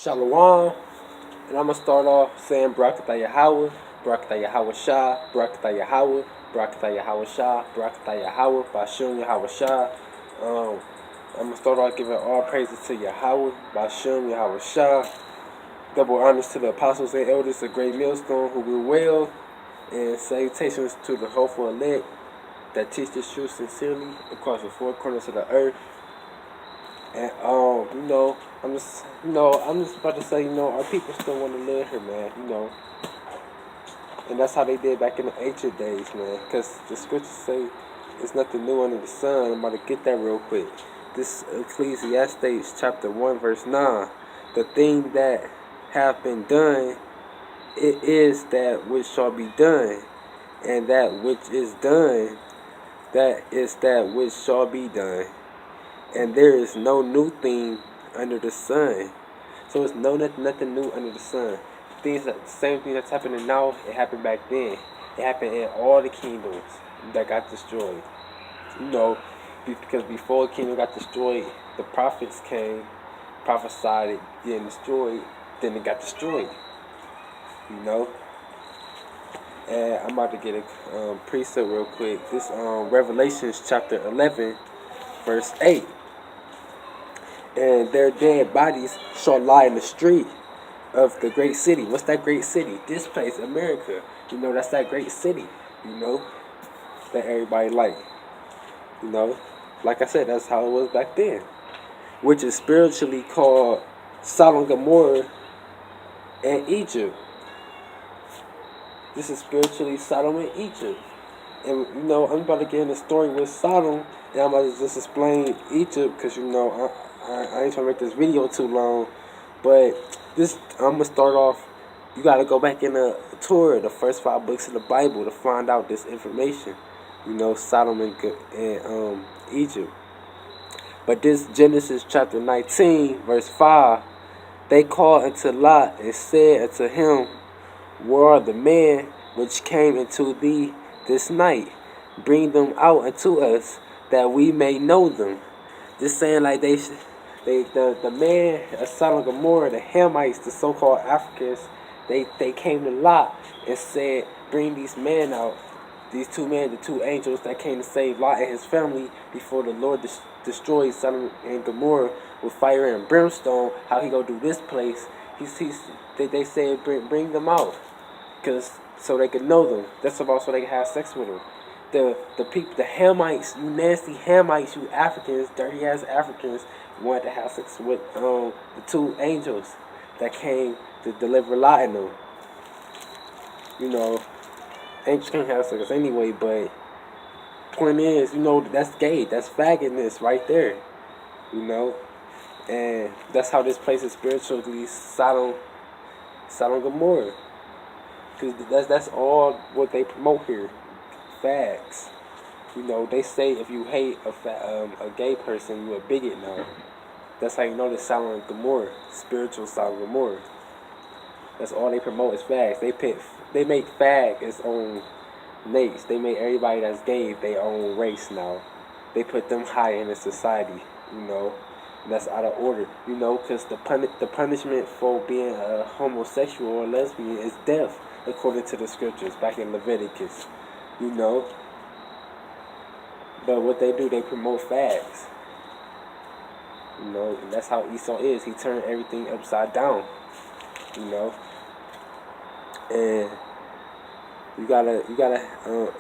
Shalom, and I'm gonna start off saying Barakatah Yahweh, Barakatah Yahweh Shah, Barakatah Yahweh, Barakatah Yahweh Shah, Barakatah Yahweh, Bashum Yahweh Shah. Um, I'm gonna start off giving all praises to Yahweh, Bashum Yahweh Shah. Double honors to the apostles and elders of Great Millstone who will well, and salutations to the hopeful elect that teach this truth sincerely across the four corners of the earth. And I'm just about to say, our people still want to live here, man. And that's how they did back in the ancient days, man. Because the scriptures say it's nothing new under the sun. I'm about to get that real quick. This Ecclesiastes chapter 1 verse 9. The thing that have been done, it is that which shall be done, and that which is done, that is that which shall be done. And there is no new thing under the sun. So it's nothing new under the sun. The same thing that's happening now, it happened back then. It happened in all the kingdoms that got destroyed. Because before the kingdom got destroyed, the prophets came, prophesied it getting destroyed, then it got destroyed. And I'm about to get a precept real quick. This Revelations chapter 11, verse 8. And their dead bodies shall lie in the street of the great city. What's that great city? This place, America. That's that great city, that everybody like. Like I said, that's how it was back then. Which is spiritually called Sodom and Gomorrah and Egypt. This is spiritually Sodom and Egypt. And, I'm about to get in the story with Sodom, and I'm about to just explain Egypt, because, I ain't trying to make this video too long, but I'm going to start off. You got to go back in a tour the first 5 books of the Bible to find out this information. Sodom and Egypt. But this Genesis chapter 19, verse 5, they called unto Lot and said unto him, where are the men which came into thee this night? Bring them out unto us, that we may know them. Just saying, like the man of Sodom and Gomorrah, the Hamites, the so-called Africans, they came to Lot and said, bring these men out. These 2 men, the 2 angels that came to save Lot and his family before the Lord destroyed Sodom and Gomorrah with fire and brimstone. How he gonna do this place? They said bring them out, so they could know them. That's about so they could have sex with them. The people, the Hamites, you nasty Hamites, you Africans, dirty ass Africans, wanted to have sex with the 2 angels that came to deliver Lot in them. Angels can't have sex anyway, but point is, that's gay, that's faggotness right there. And that's how this place is spiritually Sodom and Gomorrah. Because that's all what they promote here. Fags. They say if you hate a gay person, you're a bigot now. That's how you know this Sodom and Gomorrah, spiritual Sodom and Gomorrah. That's all they promote is fags. They make fag its own race. They make everybody that's gay their own race now. They put them high in the society, That's out of order, because the punishment for being a homosexual or lesbian is death, according to the scriptures back in Leviticus, But what they do, they promote fags, and that's how Esau is. He turned everything upside down, and you gotta,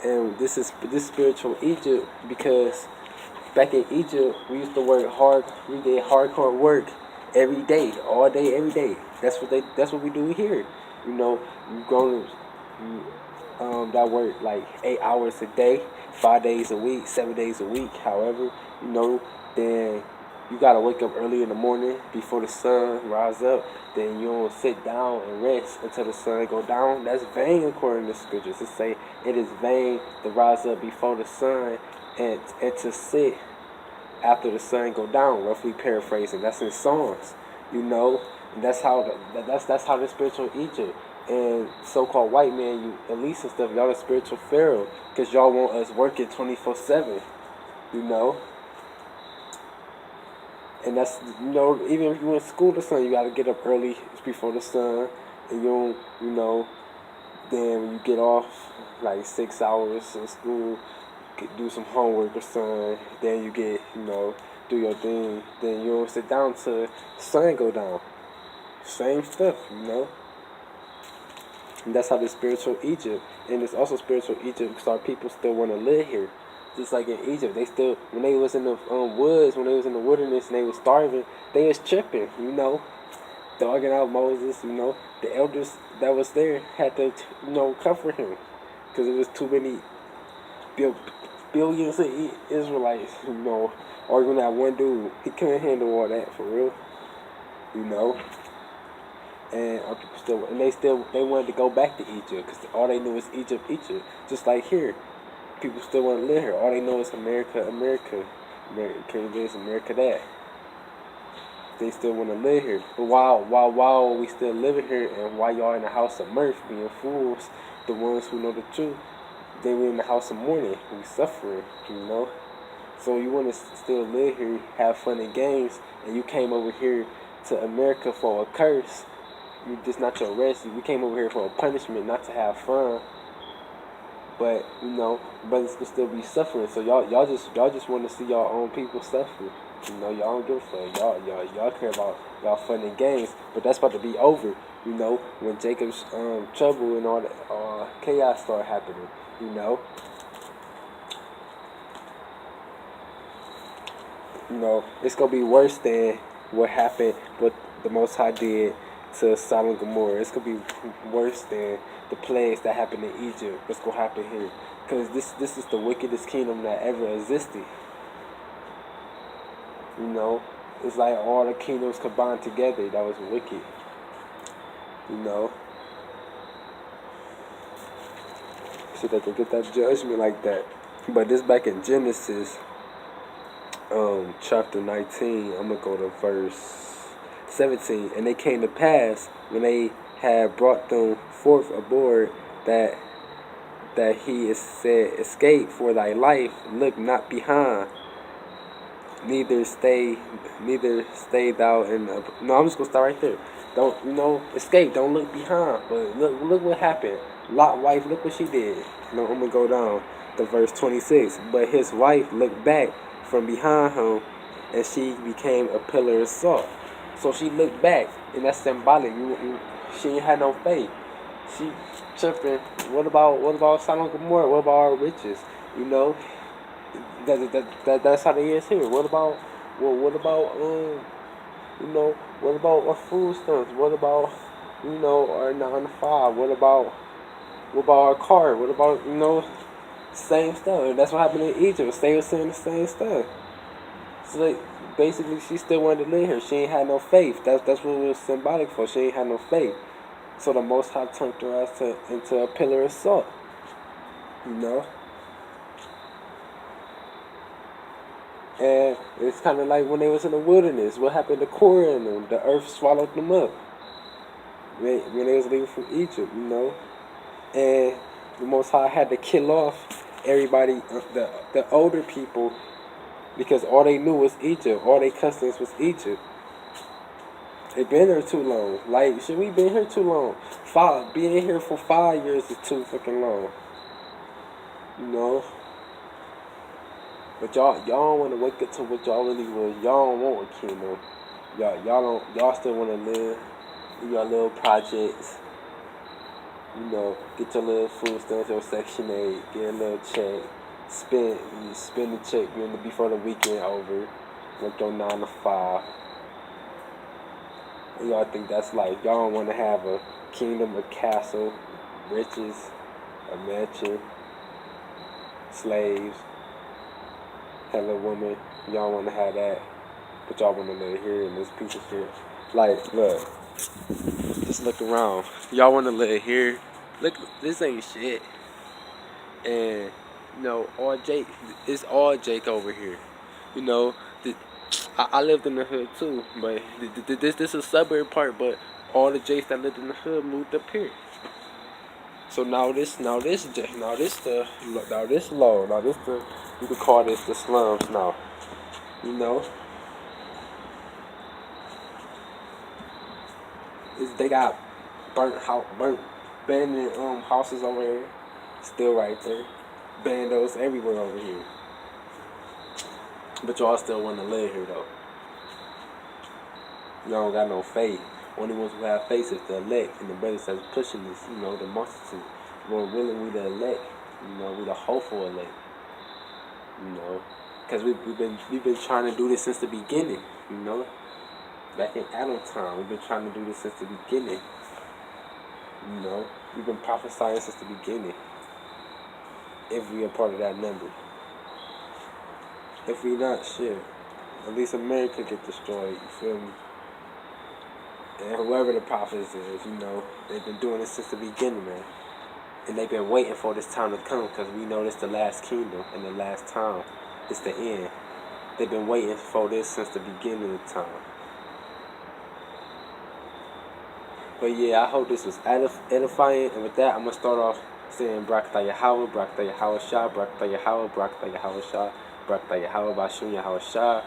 and this spiritual Egypt, because back in Egypt, we used to work hard. We did hardcore work every day, all day, every day. That's what we do here. You grown that work like 8 hours a day, 5 days a week, 7 days a week. However, then you gotta wake up early in the morning before the sun rise up. Then you don't sit down and rest until the sun go down. That's vain according to scriptures. It say it is vain to rise up before the sun and to sit after the sun go down. Roughly paraphrasing. That's in Psalms. And that's how the spiritual Egypt and so-called white man, you elites and stuff, y'all the spiritual Pharaoh, because y'all want us working 24/7. And that's, even if you in school or something, you gotta get up early before the sun, and you don't, then when you get off, like 6 hours in school, do some homework or something, then you get, do your thing, then you don't sit down till the sun go down. Same stuff. And that's how the spiritual Egypt, and it's also spiritual Egypt because our people still want to live here. Just like in Egypt, they still, when they was in the woods, when they was in the wilderness and they was starving, they was tripping, dogging out Moses, the elders that was there had to, comfort him because it was too many billions of Israelites, arguing that one dude. He couldn't handle all that for real, you know. And our people they wanted to go back to Egypt because all they knew was Egypt. Just like here, people still want to live here. All they know is America, King this, America that. They still want to live here. But while we still living here, and while y'all in the house of mirth being fools, the ones who know the truth, they were in the house of mourning. We suffering. So you want to still live here, have fun and games, and you came over here to America for a curse. You just not your rest. We came over here for a punishment, not to have fun. But brothers can still be suffering. So y'all just want to see y'all own people suffer. Y'all don't give a fuck. Y'all care about y'all fun and games. But that's about to be over. When Jacob's trouble and all that chaos start happening. It's gonna be worse than what happened. What the Most High did to Sodom and Gomorrah. It's gonna be worse than the plagues that happened in Egypt. What's gonna happen here? Because this is the wickedest kingdom that ever existed. It's like all the kingdoms combined together. That was wicked. So they can get that judgment like that. But this back in Genesis, chapter 19. I'm gonna go to verse 17. And it came to pass when they had brought them forth aboard that he is said, escape for thy life, look not behind, neither stay thou in the... No, I'm just gonna start right there. Don't escape, don't look behind. But look what happened. Lot wife, look what she did. I'm gonna go down to verse 26. But his wife looked back from behind him, and she became a pillar of salt. So she looked back, and that's symbolic. She ain't had no faith. She tripping. What about Sodom and Gomorrah? What about our riches? That's how they is here. What about our food stamps? What about our 9 to 5? What about our car? What about same stuff? And that's what happened in Egypt. They were saying the same stuff. So basically, she still wanted to live here. She ain't had no faith. That's what it was symbolic for. She ain't had no faith. So the Most High turned her ass into a pillar of salt. And it's kind of like when they was in the wilderness. What happened to Korah and them? The earth swallowed them up. When they was leaving from Egypt, And the Most High had to kill off everybody, the older people, because all they knew was Egypt. All they customs was Egypt. They been here too long. Like, should we been here too long? Being here for 5 years is too fucking long. But y'all don't want to wake up to what y'all really was. Y'all don't want a kingdom. Y'all still want to live in your little projects. Get your little food stamps, your Section 8, get a little check, spend the check before the weekend over, work your 9 to 5. And y'all think that's life. Y'all don't want to have a kingdom, a castle, riches, a mansion, slaves, hella woman. Y'all want to have that, but y'all want to live here in this piece of shit. Like, look, just look around. Y'all want to live here. Look, this ain't shit. And, it's all Jake over here. I lived in the hood too, but this is a suburb part, but all the Jakes that lived in the hood moved up here. So now this low, you could call this the slums now. They got burnt abandoned houses over here, still right there. Bandos everywhere over here. But y'all still want to live here though. Y'all don't got no faith. Only ones who have faith is the elect and the brothers that's pushing this, the multitude. More willing we the elect. We the hopeful elect. Because we've been trying to do this since the beginning. Back in Adam time, we've been trying to do this since the beginning. We've been prophesying since the beginning. If we are part of that number. If we not, shit, at least America get destroyed. You feel me? And whoever the prophets is, they've been doing this since the beginning, man. And they've been waiting for this time to come because we know this the last kingdom and the last time. It's the end. They've been waiting for this since the beginning of time. But yeah, I hope this was edifying. And with that, I'm going to start off saying Barakatah Yahweh, Barakatah Yahweh Shah, Barakatah Yahweh, Barakatah Yahweh Shah, Barakatah Yahweh Bashun Yahweh Shah.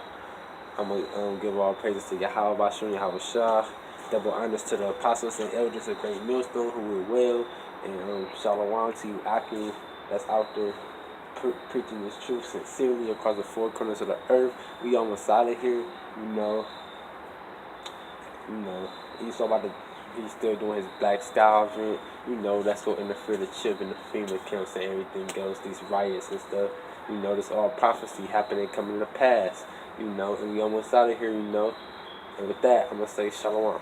I'm going to give all praises to Yahweh Bashun Yahweh Shah. Double honors to the apostles and elders of Great Millstone who were well. And shalom to you, Aki, that's out there preaching this truth sincerely across the four corners of the earth. We almost out of here, He's about to, he's still doing his black scavenging. That's what interfere the chip and the FEMA camps and everything else. These riots and stuff. This all prophecy happening, coming to pass. And we almost out of here, And with that, I'm gonna say shalom.